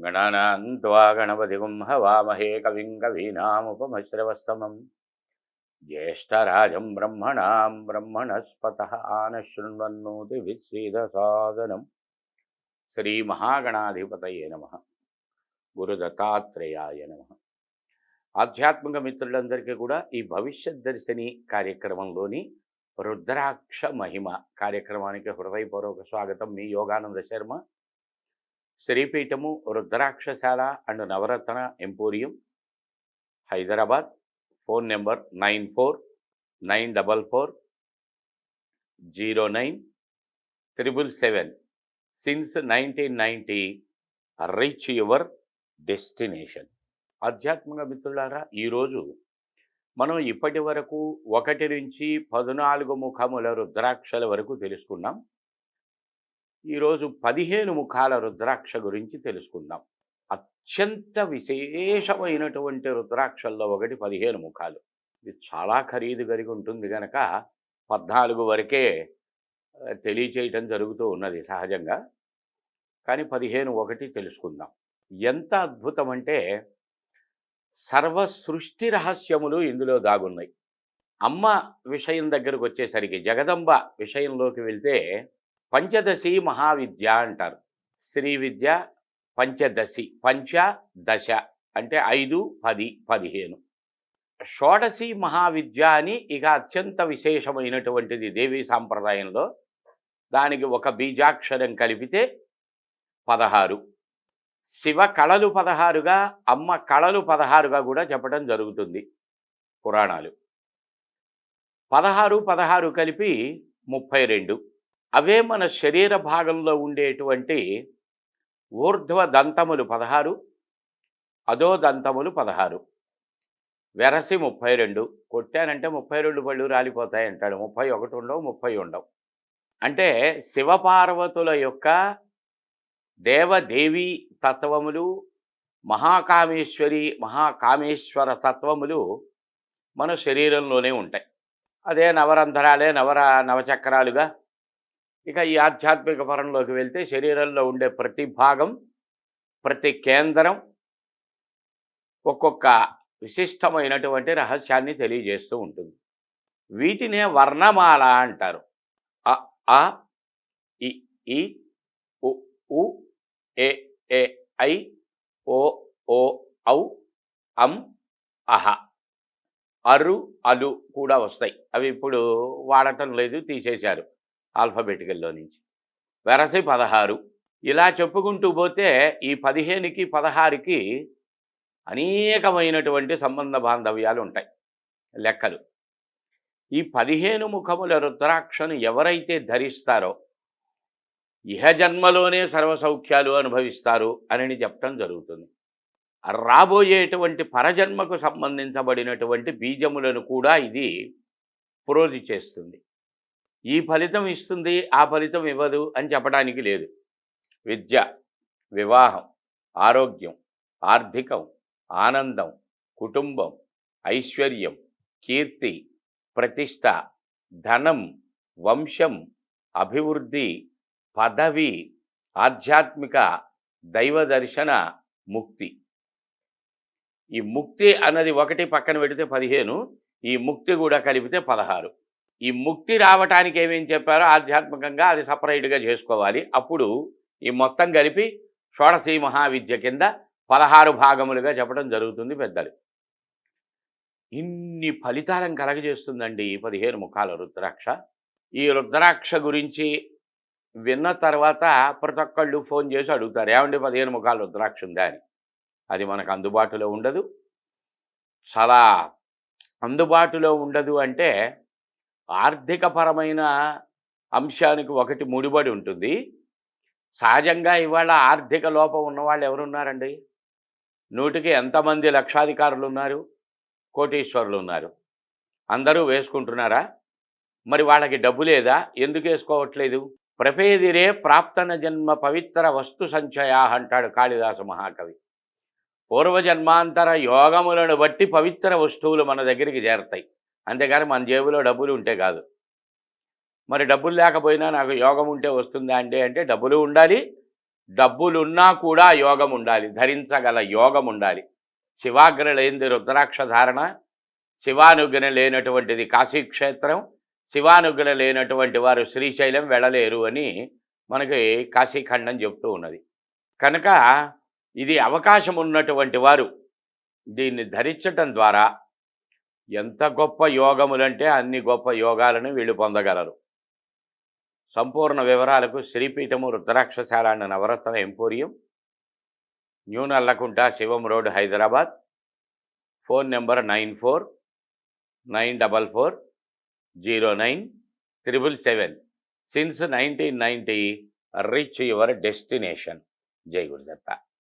गणानां त्वा गणपतिगुं हवामहे कविं कवीनामुपमश्रवस्तमं ज्येष्ठराजं ब्रह्मणां ब्रह्मणस्पतः आनशृण्वन्नोतिभिस्सीदसादनं श्रीमहागणाधिपतये नमः గురుదత్తాత్రేయాయ నమః. ఆధ్యాత్మిక మిత్రులందరికీ కూడా ఈ భవిష్యత్ దర్శిని కార్యక్రమంలోని రుద్రాక్ష మహిమ కార్యక్రమానికి హృదయపూర్వక స్వాగతం. మీ Yogananda Sharma, Sripeetham Rudrakshashala and Navaratna emporium, Hyderabad. Phone number 9494097777. Since 1990 reach your destination. ఆధ్యాత్మిక మిత్రులారా, ఈరోజు మనం ఇప్పటి వరకు 1 నుంచి 14 ముఖముల రుద్రాక్షల వరకు తెలుసుకున్నాం. ఈరోజు 15 ముఖాల రుద్రాక్ష గురించి తెలుసుకుందాం. అత్యంత విశేషమైనటువంటి రుద్రాక్షల్లో ఒకటి 15 ముఖాలు. ఇది చాలా ఖరీదు కలిగి ఉంటుంది కనుక 14 వరకే తెలియచేయటం జరుగుతూ ఉన్నది సహజంగా. కానీ 15 ఒకటి తెలుసుకుందాం. ఎంత అద్భుతం అంటే సర్వ సృష్టి రహస్యములు ఇందులో దాగున్నాయి. అమ్మ విషయం దగ్గరకు వచ్చేసరికి, జగదంబ విషయంలోకి వెళ్తే పంచదశి మహావిద్య అంటారు. శ్రీ విద్య పంచదశి, పంచదశ అంటే 5, 10, 15. షోడశి మహావిద్య అని ఇక అత్యంత విశేషమైనటువంటిది దేవీ సాంప్రదాయంలో. దానికి ఒక బీజాక్షరం కలిపితే 16. శివ కళలు 16గా, అమ్మ కళలు 16గా కూడా చెప్పడం జరుగుతుంది పురాణాలు. 16, 16 కలిపి 32. అవే మన శరీర భాగంలో ఉండేటువంటి ఊర్ధ్వ దంతములు 16, అధో దంతములు 16. వెరసి 32. కొట్టానంటే 32 పళ్ళు రాలిపోతాయి అంటాడు. 31 ఉండవు, 30 ఉండవు. అంటే శివపార్వతుల యొక్క దేవదేవీ తత్వములు, మహాకామేశ్వర తత్వములు మన శరీరంలోనే ఉంటాయి. అదే నవరంధ్రాలే నవచక్రాలుగా. ఇక ఈ ఆధ్యాత్మిక పరంలోకి వెళ్తే శరీరంలో ఉండే ప్రతి భాగం, ప్రతి కేంద్రం ఒక్కొక్క విశిష్టమైనటువంటి రహస్యాన్ని తెలియజేస్తూ ఉంటుంది. వీటినే వర్ణమాల అంటారు. అ, ఆ, ఇ, ఈ, ఉ, ఊ, ఏ, ఏ, ఐ, ఓ, ఓ, ఔ, అం, అహ. అరు, అలు కూడా వస్తాయి. అవి ఇప్పుడు వాడటం లేదు, తీసేశారు ఆల్ఫబెటికల్లో నుంచి. వెరసి 16. ఇలా చెప్పుకుంటూ పోతే ఈ 15కి 16కి అనేకమైనటువంటి సంబంధ బాంధవ్యాలు ఉంటాయి, లెక్కలు. ఈ 15 ముఖముల రుద్రాక్షను ఎవరైతే ధరిస్తారో ఇహజన్మలోనే సర్వసౌఖ్యాలు అనుభవిస్తారు అని చెప్పడం జరుగుతుంది. రాబోయేటువంటి పరజన్మకు సంబంధించబడినటువంటి బీజములను కూడా ఇది ప్రోధి చేస్తుంది. ఈ ఫలితం ఇస్తుంది, ఆ ఫలితం ఇవ్వదు అని చెప్పడానికి లేదు. విద్య, వివాహం, ఆరోగ్యం, ఆర్థికం, ఆనందం, కుటుంబం, ఐశ్వర్యం, కీర్తి, ప్రతిష్ట, ధనం, వంశం, అభివృద్ధి, పదవి, ఆధ్యాత్మిక, దైవ దర్శన, ముక్తి. ఈ ముక్తి అన్నది ఒకటి పక్కన పెడితే 15, ఈ ముక్తి కూడా కలిపితే 16. ఈ ముక్తి రావటానికి ఏమేం చెప్పారో ఆధ్యాత్మికంగా అది సపరేట్గా చేసుకోవాలి. అప్పుడు ఈ మొత్తం కలిపి షోడశీ మహావిద్య కింద 16 భాగములుగా చెప్పడం జరుగుతుంది పెద్దలు. ఇన్ని ఫలితాలను కలగజేస్తుందండి ఈ 15 ముఖాల రుద్రాక్ష. ఈ రుద్రాక్ష గురించి విన్న తర్వాత ప్రతి ఒక్కళ్ళు ఫోన్ చేసి అడుగుతారు, ఏమండి 15 ముఖాల రుద్రాక్ష ఉందా అని. అది మనకు అందుబాటులో ఉండదు. చాలా అందుబాటులో ఉండదు అంటే ఆర్థికపరమైన అంశానికి ఒకటి ముడిపడి ఉంటుంది. సహజంగా ఇవాళ ఆర్థిక లోపం ఉన్నవాళ్ళు ఎవరున్నారండి? 100కి ఎంతమంది లక్షాధికారులు ఉన్నారు, కోటీశ్వరులు ఉన్నారు? అందరూ వేసుకుంటున్నారా? మరి వాళ్ళకి డబ్బు లేదా? ఎందుకు వేసుకోవట్లేదు? ప్రపేదిరే ప్రాప్తన జన్మ పవిత్ర వస్తు సంచయా అంటాడు కాళిదాస మహాకవి. పూర్వజన్మాంతర యోగములను బట్టి పవిత్ర వస్తువులు మన దగ్గరికి చేరతాయి, అంతేగాని మన జేబులో డబ్బులు ఉంటే కాదు. మరి డబ్బులు లేకపోయినా నాకు యోగం ఉంటే వస్తుందా అంటే డబ్బులు ఉండాలి, డబ్బులున్నా కూడా యోగం ఉండాలి, ధరించగల యోగం ఉండాలి. శివాగ్ర లేనిది రుద్రాక్ష ధారణ, శివానుగ్రహం లేనటువంటిది కాశీక్షేత్రం, శివానుగ్రహం లేనటువంటి వారు శ్రీశైలం వెళ్ళలేరు అని మనకి కాశీఖండం చెప్తూ ఉన్నది. కనుక ఇది అవకాశం ఉన్నటువంటి వారు దీన్ని ధరించటం ద్వారా ఎంత గొప్ప యోగములంటే అన్ని గొప్ప యోగాలను వీళ్ళు పొందగలరు. సంపూర్ణ వివరాలకు Sripeetham Rudrakshashala and Navaratna emporium, new Nallakunta, Shivam road, Hyderabad. Phone number 9494409777. Since 1990 reach your destination. జై గురుదత్త.